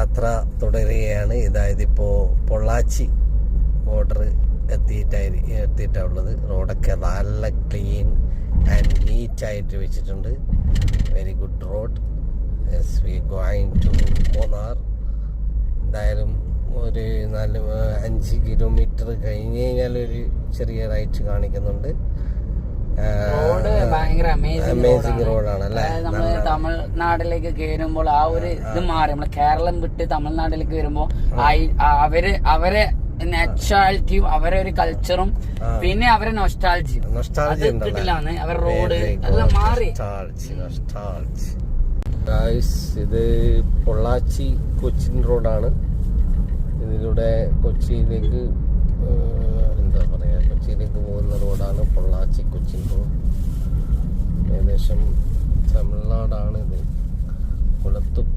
യാത്ര തുടരുകയാണ്. ഇതിപ്പോൾ പൊള്ളാച്ചി ബോർഡർ എത്തിയിട്ടുള്ളത്. റോഡൊക്കെ നല്ല ക്ലീൻ ആൻഡ് നീറ്റായിട്ട് വെച്ചിട്ടുണ്ട്. Very good road. Yes, we going to Munnar. എന്തായാലും ഒരു 5 കിലോമീറ്റർ കഴിഞ്ഞ് കഴിഞ്ഞാൽ ഒരു ചെറിയ റൈറ്റ് കാണിക്കുന്നുണ്ട്. റോഡ് ഭയങ്കര അമേസിംഗ് റോഡാണ് അല്ലേ? നമ്മള് തമിഴ്നാട്ടിലേക്ക് കയറുമ്പോൾ ആ ഒരു ഇത് മാറി. നമ്മള് കേരളം വിട്ട് തമിഴ്നാട്ടിലേക്ക് വരുമ്പോ അവരെ നാച്ചുറാലിറ്റിയും അവരെ ഒരു കൾച്ചറും പിന്നെ അവരെ നൊസ്റ്റാൾജിയും കിട്ടില്ലാന്ന് അവരുടെ റോഡ് എല്ലാം മാറി. ഇത് പൊള്ളാച്ചി കൊച്ചിൻ റോഡാണ്. ഇതിലൂടെ കൊച്ചിയിലേക്ക് കൊച്ചിയിലേക്ക് പോകുന്ന റോഡാണ് പൊള്ളാച്ചി കൊച്ചിൻ റോഡ്. ഏകദേശം തമിഴ്നാടാണ് ഇത്. കുളത്തുപ്പുഴ